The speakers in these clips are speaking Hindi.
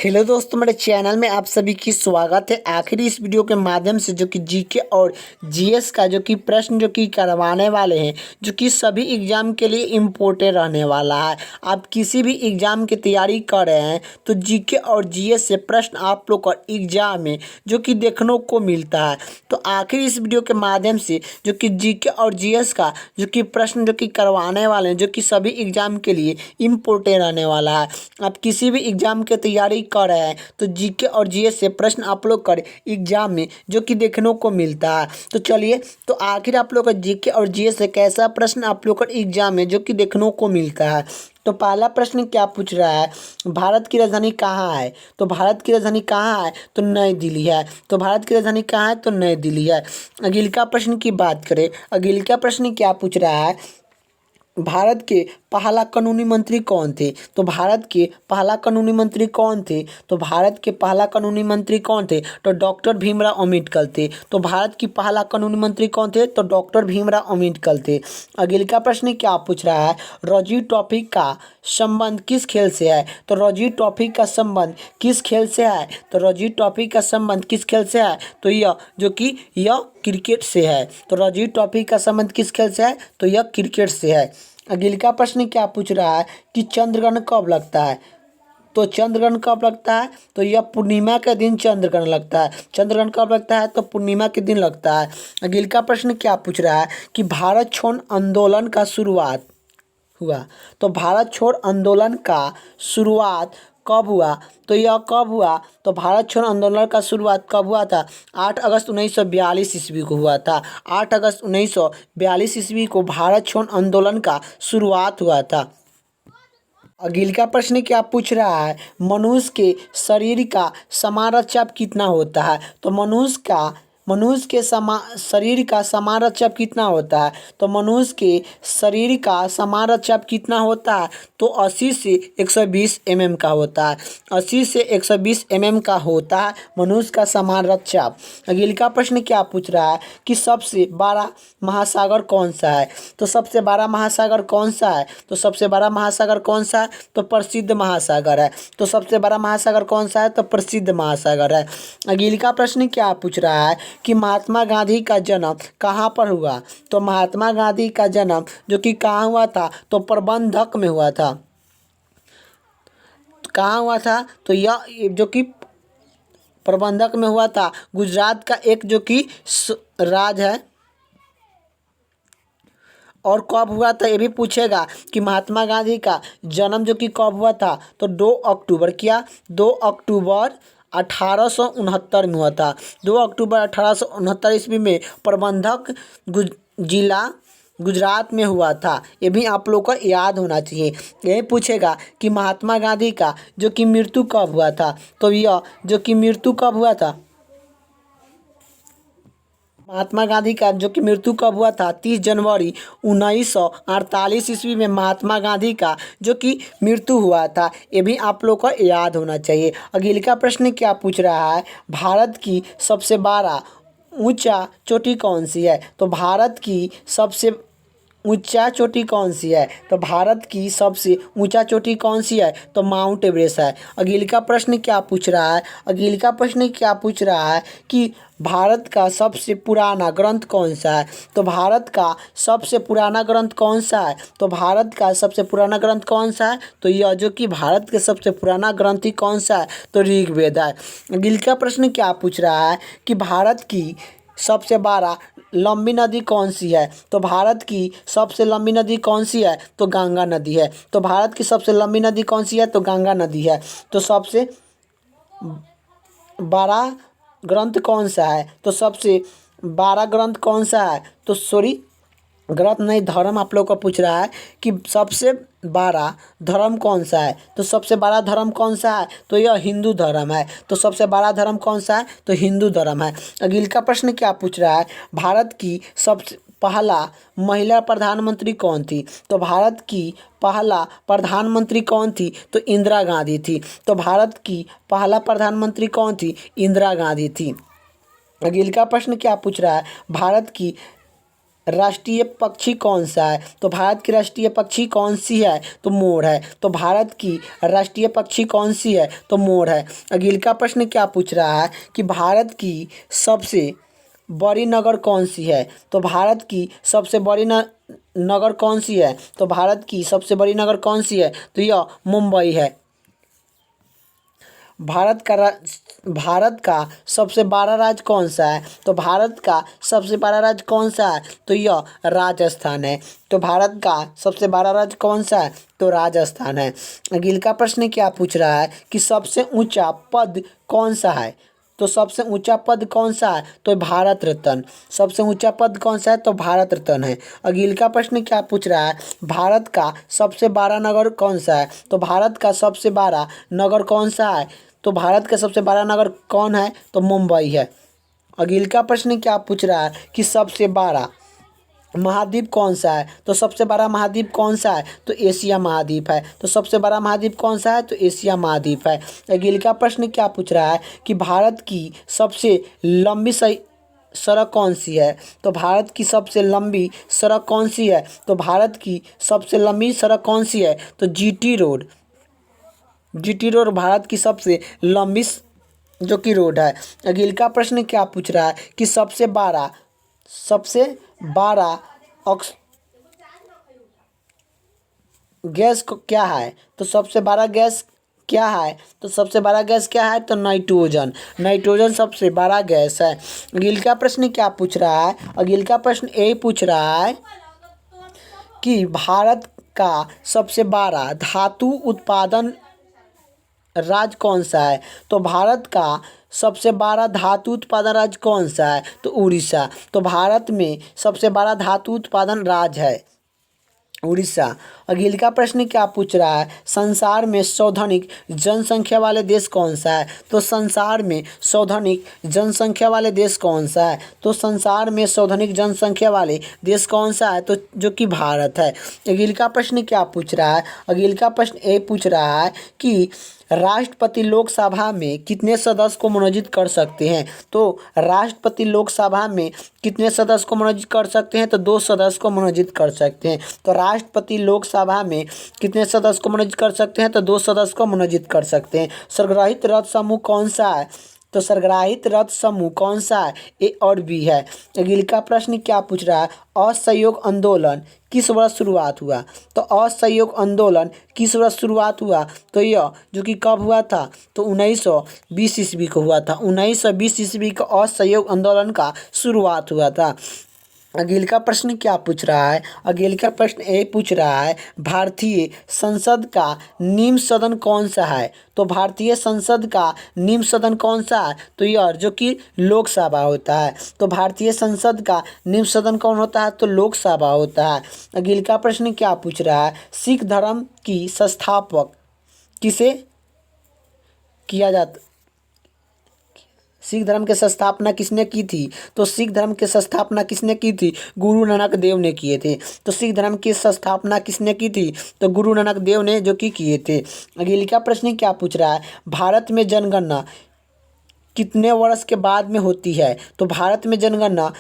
हेलो दोस्तों, मेरे चैनल में आप सभी की स्वागत है। आखिरी इस वीडियो के माध्यम से जो कि जीके और जीएस का जो कि प्रश्न जो कि करवाने वाले हैं, जो कि सभी एग्ज़ाम के लिए इम्पोर्टेंट रहने वाला है। आप किसी भी एग्ज़ाम की तैयारी कर रहे हैं तो जीके और जीएस से प्रश्न आप लोग का एग्ज़ाम में जो कि देखने को मिलता है। तो आखिर इस वीडियो के माध्यम से जो कि जीके और जीएस का जो कि प्रश्न जो कि करवाने वाले हैं, जो कि सभी एग्ज़ाम के लिए इम्पोर्टेंट रहने वाला है। आप किसी भी एग्ज़ाम की तैयारी कर रहे हैं तो जीके और जीएस से प्रश्न आप लोग कर एग्जाम में जो कि देखने को मिलता है। तो चलिए, तो आखिर आप लोग का जीके और जीएस से कैसा प्रश्न आप लोग का एग्जाम में जो कि देखने को मिलता है। तो पहला प्रश्न क्या पूछ रहा है, भारत की राजधानी कहाँ है। तो भारत की राजधानी कहाँ है, तो नई दिल्ली है। तो भारत की राजधानी कहाँ है, तो नई दिल्ली है। अगिला प्रश्न की बात करें, अगिला प्रश्न क्या पूछ रहा है, भारत के पहला कानूनी मंत्री कौन थे। तो भारत के पहला कानूनी मंत्री कौन थे, तो भारत के पहला कानूनी मंत्री कौन थे, तो डॉक्टर भीमराव अम्बेडकर थे। तो भारत की पहला कानूनी मंत्री कौन थे, तो डॉक्टर भीमराव अम्बेडकर थे। अगला प्रश्न क्या पूछ रहा है, रणजी ट्रॉफी का संबंध किस खेल से है। तो रणजी ट्रॉफी का संबंध किस खेल से है, तो रणजी ट्रॉफी का संबंध किस खेल से है, तो यह जो कि यह क्रिकेट से है। तो रणजी ट्रॉफी का संबंध किस खेल से है, तो यह क्रिकेट से है। अगला प्रश्न क्या पूछ रहा है कि चंद्रग्रहण कब लगता है। तो चंद्रग्रहण कब लगता है, तो यह पूर्णिमा के दिन चंद्रग्रहण लगता है। चंद्रग्रहण कब लगता है, तो पूर्णिमा के दिन लगता है। अगला प्रश्न क्या पूछ रहा है कि भारत छोड़ आंदोलन का शुरुआत हुआ। तो भारत छोड़ आंदोलन का शुरुआत कब हुआ, तो यह कब हुआ, तो भारत छोड़ आंदोलन का शुरुआत कब हुआ था, 8 अगस्त 1942 ईस्वी को हुआ था। 8 अगस्त 1942 ईस्वी को भारत छोड़ आंदोलन का शुरुआत हुआ था। अगला प्रश्न क्या पूछ रहा है, मनुष्य के शरीर का समान रक्तचाप कितना होता है। तो मनुष्य के शरीर का समान रक्तचाप कितना होता है, तो मनुष्य के शरीर का समान रक्तचाप कितना होता है, तो 80 से 120 mm का होता है। 80 से 120 mm का होता है मनुष्य का समान रक्तचाप। अगला प्रश्न क्या पूछ रहा है कि सबसे बड़ा महासागर कौन सा है। तो सबसे बड़ा महासागर कौन सा है, तो सबसे बड़ा महासागर कौन सा है, तो प्रसिद्ध महासागर है। तो सबसे बड़ा महासागर कौन सा है, तो प्रसिद्ध महासागर है। अगला प्रश्न क्या पूछ रहा है कि महात्मा गांधी का जन्म कहाँ पर हुआ। तो महात्मा गांधी का जन्म जो कि कहाँ हुआ था, तो प्रबंधक में हुआ था। कहाँ हुआ था, तो यह जो कि प्रबंधक में हुआ था। गुजरात का एक जो कि राज है। और कब हुआ था ये भी पूछेगा कि महात्मा गांधी का जन्म जो कि कब हुआ था, तो 2 अक्टूबर, क्या 2 अक्टूबर 1869 में हुआ था। 2 अक्टूबर 1869 ईस्वी में प्रबंधक जिला गुजरात में हुआ था। ये भी आप लोग को याद होना चाहिए। यही पूछेगा कि महात्मा गांधी का जो कि मृत्यु कब हुआ था, तो यह जो कि मृत्यु कब हुआ था, महात्मा गांधी का जो कि मृत्यु कब हुआ था, 30 जनवरी 1948 ईस्वी में महात्मा गांधी का जो कि मृत्यु हुआ था। ये भी आप लोग को याद होना चाहिए। अगला प्रश्न क्या पूछ रहा है, भारत की सबसे बड़ा ऊंचा चोटी कौन सी है। तो भारत की सबसे ऊंचा चोटी कौन सी है, तो भारत की सबसे ऊंचा चोटी कौन सी है, तो माउंट एवरेस्ट है। अगला प्रश्न क्या पूछ रहा है, अगला प्रश्न क्या पूछ रहा है कि भारत का सबसे पुराना ग्रंथ कौन सा है। तो भारत का सबसे पुराना ग्रंथ कौन सा है, तो भारत का सबसे पुराना ग्रंथ कौन सा है, तो यह जो कि भारत के सबसे पुराना ग्रंथ ही कौन सा है, तो ऋग्वेद है। अगला प्रश्न क्या पूछ रहा है कि भारत की सबसे बड़ा लंबी नदी कौन सी है। तो भारत की सबसे लंबी नदी कौन सी है, तो गंगा नदी है। तो भारत की सबसे लंबी नदी कौन सी है, तो गंगा नदी है। तो सबसे बड़ा ग्रंथ कौन सा है, तो सबसे बड़ा ग्रंथ कौन सा है, तो सॉरी ग्रंथ नहीं, धर्म आप लोग को पूछ रहा है कि सबसे बड़ा धर्म कौन सा है। तो सबसे बड़ा धर्म कौन सा है, तो यह हिंदू धर्म है। तो सबसे बड़ा धर्म कौन सा है, तो हिंदू धर्म है। अगला प्रश्न क्या पूछ रहा है, भारत की सबसे पहला महिला प्रधानमंत्री कौन थी। तो भारत की पहला प्रधानमंत्री कौन थी, तो इंदिरा गांधी थी। तो भारत की पहला प्रधानमंत्री कौन थी, इंदिरा गांधी थी। अगला प्रश्न क्या पूछ रहा है, भारत की राष्ट्रीय पक्षी कौन सा है? तो भारत की राष्ट्रीय पक्षी कौन सी है? तो मोर है। तो भारत की राष्ट्रीय पक्षी कौन सी है? तो मोर है। अगले का प्रश्न क्या पूछ रहा है कि भारत की सबसे बड़ी नगर कौन सी है? तो भारत की सबसे बड़ी नगर कौन सी है? तो भारत की सबसे बड़ी नगर कौन सी है? तो यह मुंबई है। भारत का सबसे बड़ा राज्य कौन सा है? तो भारत का सबसे बड़ा राज्य कौन सा है? तो यह राजस्थान है। तो भारत का सबसे बड़ा राज्य कौन सा है? तो राजस्थान है। अगले का प्रश्न क्या पूछ रहा है कि सबसे ऊंचा पद कौन सा है? तो सबसे ऊंचा पद कौन सा है? तो भारत रत्न। सबसे ऊंचा पद कौन सा है? तो भारत रत्न है। अगले का प्रश्न क्या पूछ रहा है भारत का सबसे बड़ा नगर कौन सा है? तो भारत का सबसे बड़ा नगर कौन सा है? तो भारत का सबसे बड़ा नगर कौन है? तो मुंबई है। अगले का प्रश्न क्या पूछ रहा है कि सबसे बड़ा महाद्वीप कौन सा है? तो सबसे बड़ा महाद्वीप कौन सा है? तो एशिया महाद्वीप है। तो सबसे बड़ा महाद्वीप कौन सा है? तो एशिया महाद्वीप है। अगले का प्रश्न क्या पूछ रहा है कि भारत की सबसे लंबी सड़क कौन सी है? तो भारत की सबसे लंबी सड़क कौन सी है? तो भारत की सबसे लंबी सड़क कौन सी है? तो GT road. GT road Bharat की सबसे लंबी जो कि रोड है। अगले का प्रश्न क्या पूछ रहा है कि सबसे बड़ा गैस क्या है? तो सबसे बड़ा गैस क्या है? तो सबसे बड़ा गैस क्या है? तो नाइट्रोजन। नाइट्रोजन सबसे बड़ा गैस है। अगले का प्रश्न क्या पूछ रहा है? अगले का प्रश्न यही पूछ रहा है कि भारत का सबसे बड़ा धातु उत्पादन राज्य कौन सा है? तो भारत का सबसे बड़ा धातु उत्पादन राज्य कौन सा है? तो उड़ीसा। तो भारत में सबसे बड़ा धातु उत्पादन राज्य है उड़ीसा। अगले का प्रश्न क्या पूछ रहा है संसार में सर्वाधिक जनसंख्या वाले देश कौन सा है? तो संसार में सर्वाधिक जनसंख्या वाले देश कौन सा है? तो संसार में सर्वाधिक जनसंख्या वाले देश कौन सा है? तो जो कि भारत है। अगले का प्रश्न क्या पूछ रहा है? अगले का प्रश्न ये पूछ रहा है कि राष्ट्रपति लोकसभा में कितने सदस्य को मनोनीत कर सकते हैं? तो राष्ट्रपति लोकसभा में कितने सदस्य को मनोनीत कर सकते हैं? तो 2 सदस्य को मनोनीत कर सकते हैं। तो राष्ट्रपति लोकसभा में कितने सदस्य को मनोनीत कर सकते हैं? तो 2 सदस्य को मनोनीत कर सकते हैं। संग्रहित रथ समूह कौन सा है? तो संग्रहित रथ समूह कौन सा है? ए और बी है। अगले का प्रश्न क्या पूछ रहा है असहयोग आंदोलन किस वर्ष शुरुआत हुआ? तो असहयोग आंदोलन किस वर्ष शुरुआत हुआ? तो यह जो कि कब हुआ था? तो 1920 ईस्वी को हुआ था। 1920 ईस्वी को असहयोग आंदोलन का शुरुआत हुआ था। अगले का प्रश्न क्या पूछ रहा है? अगले का प्रश्न ये पूछ रहा है भारतीय संसद का निम्न सदन कौन सा है? तो भारतीय संसद का निम्न सदन कौन सा है? तो यह जो कि लोकसभा होता है। तो भारतीय संसद का निम्न सदन कौन होता है? तो लोकसभा होता है। अगले का प्रश्न क्या पूछ रहा है सिख धर्म की संस्थापक किसे किया जाता? सिख धर्म की स्थापना किसने की थी? तो सिख धर्म की स्थापना किसने की थी? गुरु नानक देव ने किए थे। तो सिख धर्म की स्थापना किसने की थी? तो गुरु नानक देव ने जो कि किए थे। अगले का प्रश्न क्या पूछ रहा है भारत में जनगणना कितने वर्ष के बाद में होती है? तो भारत में जनगणना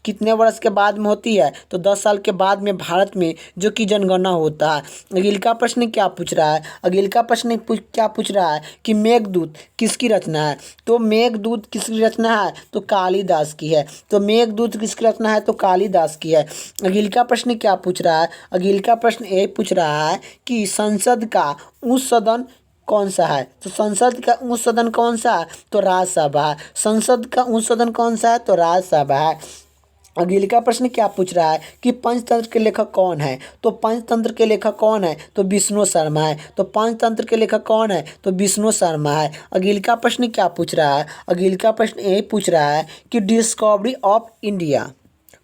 कितने वर्ष के बाद में होती है? तो 10 साल के बाद में भारत में जो कि जनगणना होता है। अगले का प्रश्न क्या पूछ रहा है? अगले का प्रश्न क्या पूछ रहा है कि मेघदूत किसकी रचना है? तो मेघदूत किसकी रचना है? तो कालिदास की है। तो मेघदूत किसकी रचना है? तो कालिदास की है। अगले का प्रश्न क्या पूछ रहा है? अगले का प्रश्न ये पूछ रहा है कि संसद का उच्च सदन कौन सा है? तो संसद का उच्च सदन कौन सा है? तो राज्यसभा है। संसद का उच्च सदन कौन सा है? तो राज्यसभा है। अगले का प्रश्न क्या पूछ रहा है कि पंचतंत्र के लेखक कौन है? तो पंचतंत्र के लेखक कौन है? तो विष्णु शर्मा है। तो पंचतंत्र के लेखक कौन है? तो विष्णु शर्मा है। अगले का प्रश्न क्या पूछ रहा है? अगले का प्रश्न यही पूछ रहा है कि डिस्कवरी ऑफ इंडिया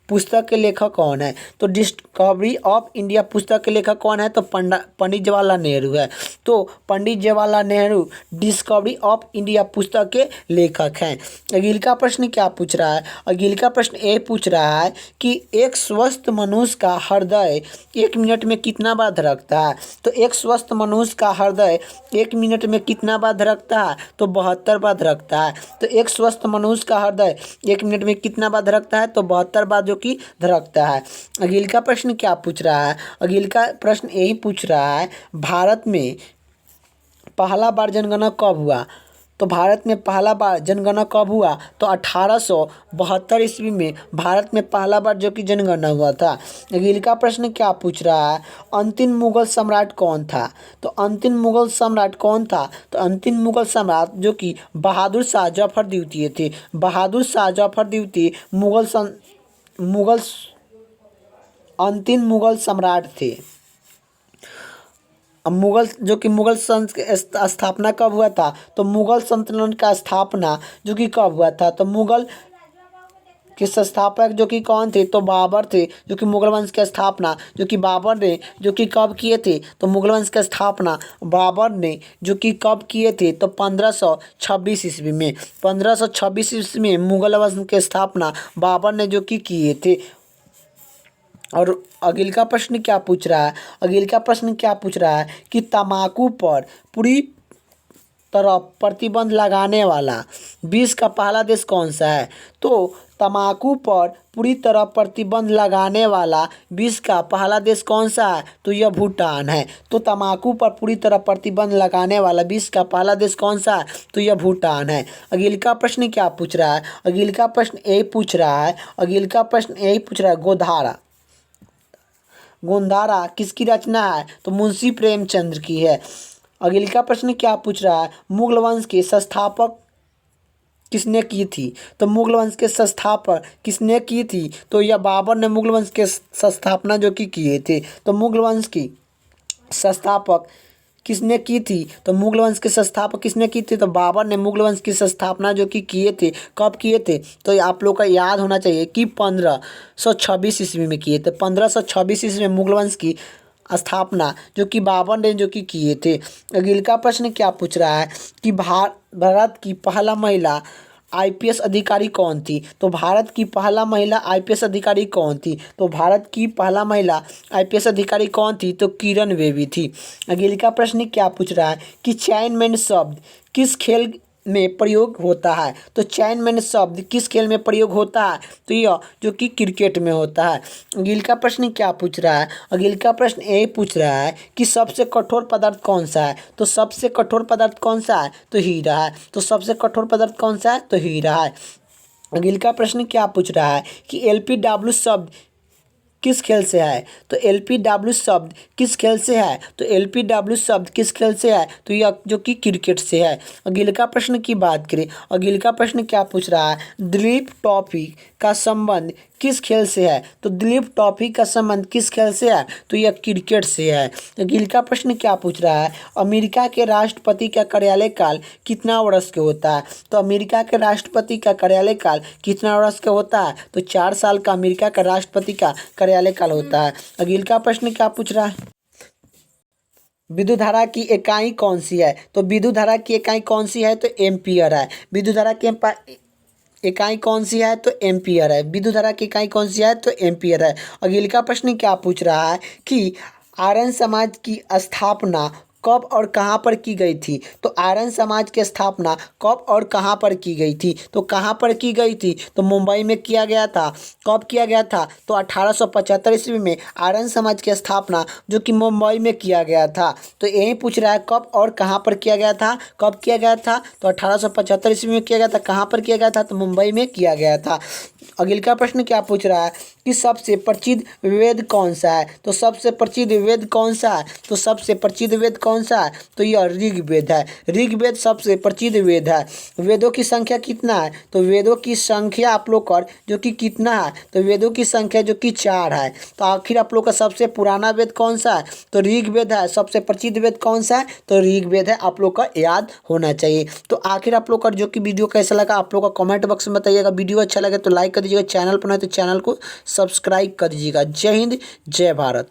पुस्तक के लेखक कौन है? तो डिस्कवरी ऑफ इंडिया पुस्तक के लेखक कौन है? तो पंडित जवाहरलाल नेहरू है। तो Pandit Jawaharlal Nehru Discovery of India पुस्तक के लेखक हैं। अगले का प्रश्न क्या पूछ रहा है? अगले का प्रश्न ये पूछ रहा है कि एक स्वस्थ मनुष्य का हृदय 1 मिनट में कितना बार धड़कता है? तो एक स्वस्थ मनुष्य का हृदय 1 मिनट में कितना बार धड़कता है? तो 72 बार धड़कता है। तो एक स्वस्थ मनुष्य का हृदय 1 मिनट में कितना बार धड़कता है? तो 72 बार जो कि धड़कता है। अगले का प्रश्न क्या पूछ रहा है, अगले का प्रश्न यही पूछ रहा है भारत में पहला बार जनगणना कब हुआ। तो भारत में पहला बार जनगणना कब हुआ, तो 1872 ईस्वी में भारत में पहला बार जो कि जनगणना हुआ था। अगले का प्रश्न क्या पूछ रहा है, अंतिम मुगल सम्राट कौन था। तो अंतिम मुगल सम्राट कौन था, तो अंतिम मुगल सम्राट जो कि बहादुर शाह जफर द्वितीय थे। बहादुर शाह जफर द्वितीय मुगल अंतिम मुगल सम्राट थे। अब मुगल जो कि मुगल स्थापना कब हुआ था, तो मुगल सल्तनत का स्थापना जो कि कब हुआ था, तो मुगल के संस्थापक जो कि कौन थे, तो बाबर थे। जो कि मुगल वंश की स्थापना जो कि बाबर ने जो कि कब किए थे, तो मुगल वंश की स्थापना बाबर ने जो कि कब किए थे, तो 1526 ईस्वी में। 1526 ईस्वी में मुगल वंश की स्थापना बाबर ने जो कि किए थे। और अगले का प्रश्न क्या पूछ रहा है, अगले का प्रश्न क्या पूछ रहा है कि तम्बाकू पर पूरी तरह प्रतिबंध लगाने वाला विश्व का पहला देश कौन सा है। तो तम्बाकू पर पूरी तरह प्रतिबंध लगाने वाला विश्व का पहला देश कौन सा है, तो यह भूटान है। तो तम्बाकू पर पूरी तरह प्रतिबंध लगाने वाला विश्व का पहला देश कौन सा है, तो यह भूटान है। अगले का प्रश्न क्या पूछ रहा है, अगले का प्रश्न यही पूछ रहा है, अगले का प्रश्न यही पूछ रहा है गोंधारा किसकी रचना है, तो मुंशी प्रेमचंद्र की है। अगले का प्रश्न क्या पूछ रहा है, मुगल वंश के संस्थापक किसने की थी। तो मुगल वंश के संस्थापक किसने की थी, तो यह बाबर ने मुगल वंश के संस्थापना जो कि किए थे। तो मुगल वंश की संस्थापक किसने की थी, तो मुगल वंश के संस्थापक किसने की थी, तो बाबर ने मुगल वंश की संस्थापना जो कि किए थे। कब किए थे, तो आप लोग का याद होना चाहिए कि 1526 ईस्वी में किए थे। 1526 ईस्वी में मुगल वंश की स्थापना जो कि बाबर ने जो कि किए थे। अगले का प्रश्न क्या पूछ रहा है कि भारत की पहला महिला आईपीएस अधिकारी कौन थी। तो भारत की पहला महिला आईपीएस अधिकारी कौन थी, तो भारत की पहला महिला आईपीएस अधिकारी कौन थी, तो किरण बेदी थी। अगले का प्रश्न क्या पूछ रहा है कि चैनमैन शब्द किस खेल में प्रयोग होता है। तो चैनमैन शब्द किस खेल में प्रयोग होता है, तो यह जो कि क्रिकेट में होता है। अगले का प्रश्न क्या पूछ रहा है, अगले का प्रश्न यही पूछ रहा है कि सबसे कठोर पदार्थ कौन सा है। तो सबसे कठोर पदार्थ कौन सा है, तो हीरा है। तो सबसे कठोर पदार्थ कौन सा है, तो हीरा है। अगले का प्रश्न क्या पूछ रहा है कि एलपीडब्ल्यू शब्द किस खेल से है। तो एलपीडब्ल्यू शब्द किस खेल से है, तो एलपीडब्ल्यू शब्द किस खेल से है, तो यह जो कि क्रिकेट से है। अगले का प्रश्न की बात करें, अगले का प्रश्न क्या पूछ रहा है, दिलीप ट्रॉफी का संबंध किस खेल से है। तो दिलीप ट्रॉफी का संबंध किस खेल से है, तो यह क्रिकेट से है। अगले का प्रश्न क्या पूछ रहा है, अमेरिका के राष्ट्रपति का कार्यालय काल कितना वर्ष का होता है। तो अमेरिका के राष्ट्रपति का कार्यालय काल कितना वर्ष का होता है, तो 4 साल का अमेरिका का राष्ट्रपति का कार्यालय काल होता है। अगले का प्रश्न क्या पूछ रहा है, विद्युत धारा की इकाई कौन सी है। तो विद्युत धारा की इकाई कौन सी है, तो एम्पियर है। विद्युत धारा की इकाई कौन सी है, तो एम्पियर है। विद्युत धारा की इकाई कौन सी है, तो एम्पियर है। अगले का प्रश्न क्या पूछ रहा है कि आर्यन समाज की स्थापना कब और कहाँ पर की गई थी। तो आर्यन समाज की स्थापना कब और कहाँ पर की गई थी, तो कहाँ पर की गई थी, तो मुंबई में किया गया था। कब किया गया था, तो 1875 ईस्वी में आर्यन समाज की स्थापना जो कि मुंबई में किया गया था। तो यही पूछ रहा है कब और कहाँ पर किया गया था, कब किया गया था, तो 1875 ईस्वी में किया गया था। कहाँ पर किया गया था, तो मुंबई में किया गया था। अगले का प्रश्न क्या पूछ रहा है कि सबसे प्रसिद्ध वेद कौन सा है। तो सबसे प्रसिद्ध वेद कौन सा है, तो सबसे प्रसिद्ध वेद कौन सा है, तो यह ऋग्वेद है। ऋग्वेद सबसे प्रसिद्ध वेद है। वेदों की संख्या कितना है, तो वेदों की संख्या आप लोग कर जो कि कितना है, तो वेदों की संख्या जो कि 4 है। तो आखिर आप लोग का सबसे पुराना वेद कौन सा है, तो ऋग्वेद है। सबसे प्रसिद्ध वेद कौन सा है, तो ऋग्वेद है। आप लोग का याद होना चाहिए। तो आखिर आप लोग का जो कि वीडियो कैसा लगा आप लोग का कमेंट बॉक्स में बताइएगा। वीडियो अच्छा लगे तो लाइक कर दीजिएगा, चैनल पर नहीं तो चैनल को सब्सक्राइब कर दीजिएगा। जय हिंद, जय भारत।